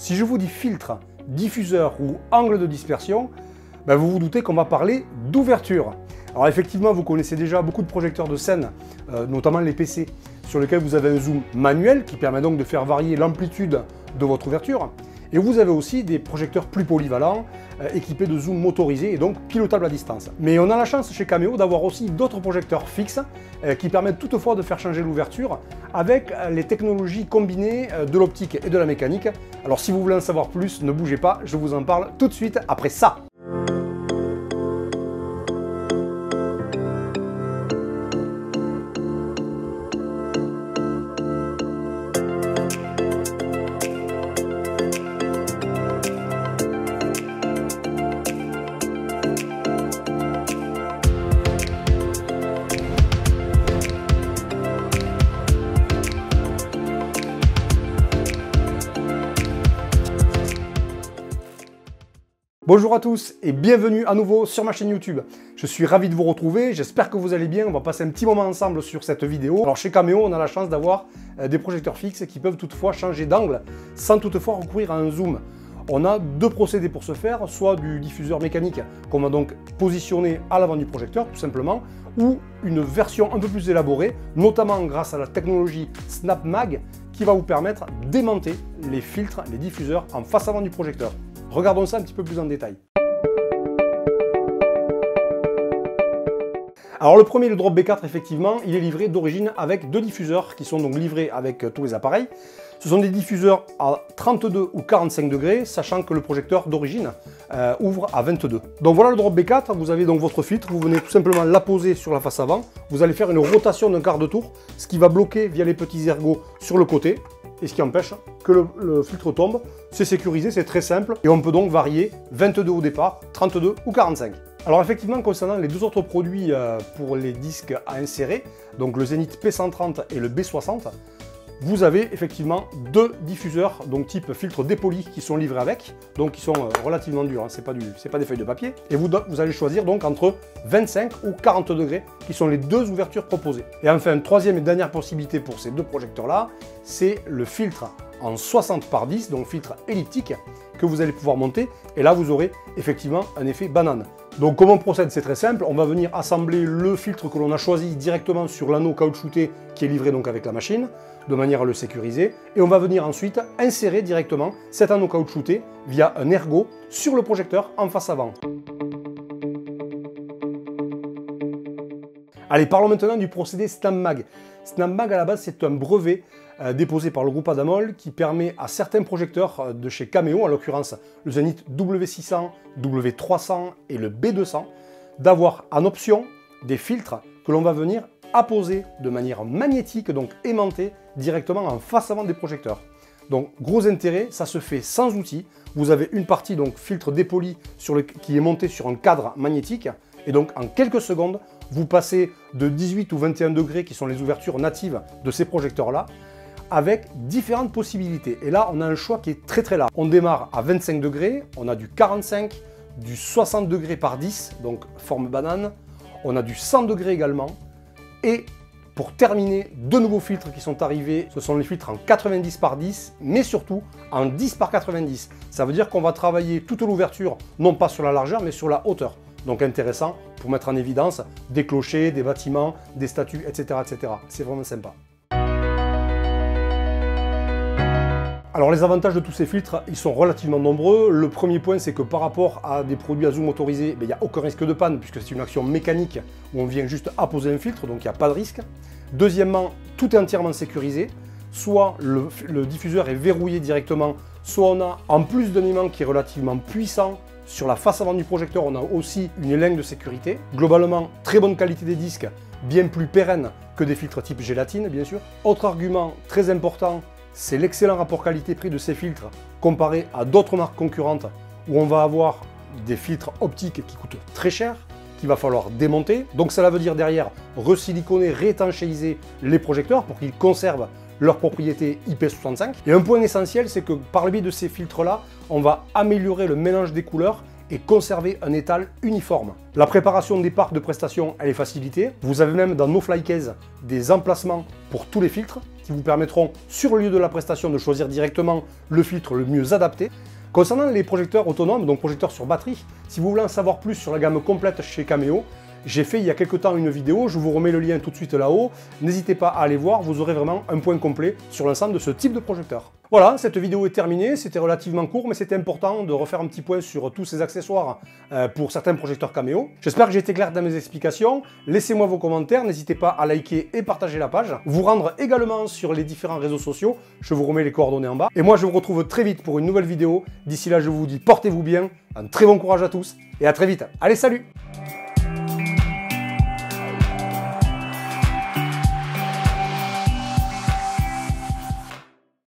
Si je vous dis filtre, diffuseur ou angle de dispersion, vous vous doutez qu'on va parler d'ouverture. Alors effectivement, vous connaissez déjà beaucoup de projecteurs de scène, notamment les PC, sur lesquels vous avez un zoom manuel qui permet donc de faire varier l'amplitude de votre ouverture. Et vous avez aussi des projecteurs plus polyvalents, équipés de zoom motorisé et donc pilotables à distance. Mais on a la chance chez Cameo d'avoir aussi d'autres projecteurs fixes qui permettent toutefois de faire changer l'ouverture avec les technologies combinées de l'optique et de la mécanique. Alors si vous voulez en savoir plus, ne bougez pas, je vous en parle tout de suite après ça. Bonjour à tous et bienvenue à nouveau sur ma chaîne YouTube. Je suis ravi de vous retrouver, j'espère que vous allez bien, on va passer un petit moment ensemble sur cette vidéo. Alors chez Cameo, on a la chance d'avoir des projecteurs fixes qui peuvent toutefois changer d'angle sans toutefois recourir à un zoom. On a deux procédés pour ce faire, soit du diffuseur mécanique qu'on va donc positionner à l'avant du projecteur tout simplement, ou une version un peu plus élaborée, notamment grâce à la technologie SnapMag qui va vous permettre d'aimanter les filtres, les diffuseurs en face avant du projecteur. Regardons ça un petit peu plus en détail. Alors le premier, le Drop B4, effectivement, il est livré d'origine avec deux diffuseurs qui sont donc livrés avec tous les appareils. Ce sont des diffuseurs à 32 ou 45 degrés, sachant que le projecteur d'origine ouvre à 22. Donc voilà le Drop B4, vous avez donc votre filtre, vous venez tout simplement la poser sur la face avant. Vous allez faire une rotation d'un quart de tour, ce qui va bloquer via les petits ergots sur le côté, et ce qui empêche que le filtre tombe. C'est sécurisé, c'est très simple, et on peut donc varier 22 au départ, 32 ou 45. Alors effectivement, concernant les deux autres produits pour les disques à insérer, donc le Zenith P130 et le B60, vous avez effectivement deux diffuseurs, donc type filtre dépoli, qui sont livrés avec, donc qui sont relativement durs, hein, c'est pas des feuilles de papier. Et vous allez choisir donc entre 25 ou 40 degrés, qui sont les deux ouvertures proposées. Et enfin, une troisième et dernière possibilité pour ces deux projecteurs-là, c'est le filtre en 60 par 10, donc filtre elliptique, que vous allez pouvoir monter. Et là, vous aurez effectivement un effet banane. Donc comment on procède? C'est très simple, on va venir assembler le filtre que l'on a choisi directement sur l'anneau caoutchouté qui est livré donc avec la machine, de manière à le sécuriser, et on va venir ensuite insérer directement cet anneau caoutchouté via un ergot sur le projecteur en face avant. Allez, parlons maintenant du procédé SnapMag. SnapMag à la base c'est un brevet déposé par le groupe Adamol qui permet à certains projecteurs de chez Cameo, en l'occurrence le Zenith W600, W300 et le B200, d'avoir en option des filtres que l'on va venir apposer de manière magnétique, donc aimantée, directement en face avant des projecteurs. Donc gros intérêt, ça se fait sans outil. Vous avez une partie donc filtre dépoli qui est monté sur un cadre magnétique, et donc en quelques secondes, vous passez de 18 ou 21 degrés qui sont les ouvertures natives de ces projecteurs-là, avec différentes possibilités. Et là, on a un choix qui est très large. On démarre à 25 degrés, on a du 45, du 60 degrés par 10, donc forme banane, on a du 100 degrés également, et pour terminer, deux nouveaux filtres qui sont arrivés, ce sont les filtres en 90 par 10, mais surtout en 10 par 90. Ça veut dire qu'on va travailler toute l'ouverture, non pas sur la largeur, mais sur la hauteur. Donc intéressant pour mettre en évidence des clochers, des bâtiments, des statues, etc. etc. C'est vraiment sympa. Alors les avantages de tous ces filtres, ils sont relativement nombreux. Le premier point, c'est que par rapport à des produits à zoom motorisé, il n'y a aucun risque de panne puisque c'est une action mécanique où on vient juste apposer un filtre, donc il n'y a pas de risque. Deuxièmement, tout est entièrement sécurisé. Soit le diffuseur est verrouillé directement, soit on a, en plus d'un aimant qui est relativement puissant, sur la face avant du projecteur, on a aussi une élingue de sécurité. Globalement, très bonne qualité des disques, bien plus pérenne que des filtres type gélatine, bien sûr. Autre argument très important, c'est l'excellent rapport qualité-prix de ces filtres comparé à d'autres marques concurrentes où on va avoir des filtres optiques qui coûtent très cher, qu'il va falloir démonter. Donc cela veut dire derrière resiliconer, réétanchéiser les projecteurs pour qu'ils conservent leurs propriétés IP65. Et un point essentiel, c'est que par le biais de ces filtres-là, on va améliorer le mélange des couleurs et conserver un étal uniforme. La préparation des parcs de prestations, elle est facilitée. Vous avez même dans nos flycases des emplacements pour tous les filtres qui vous permettront, sur le lieu de la prestation, de choisir directement le filtre le mieux adapté. Concernant les projecteurs autonomes, donc projecteurs sur batterie, si vous voulez en savoir plus sur la gamme complète chez Cameo, j'ai fait il y a quelques temps une vidéo, je vous remets le lien tout de suite là-haut. N'hésitez pas à aller voir, vous aurez vraiment un point complet sur l'ensemble de ce type de projecteur. Voilà, cette vidéo est terminée, c'était relativement court, mais c'était important de refaire un petit point sur tous ces accessoires pour certains projecteurs Cameo. J'espère que j'ai été clair dans mes explications. Laissez-moi vos commentaires, n'hésitez pas à liker et partager la page. Vous rendre également sur les différents réseaux sociaux, je vous remets les coordonnées en bas. Et moi, je vous retrouve très vite pour une nouvelle vidéo. D'ici là, je vous dis portez-vous bien, un très bon courage à tous et à très vite. Allez, salut!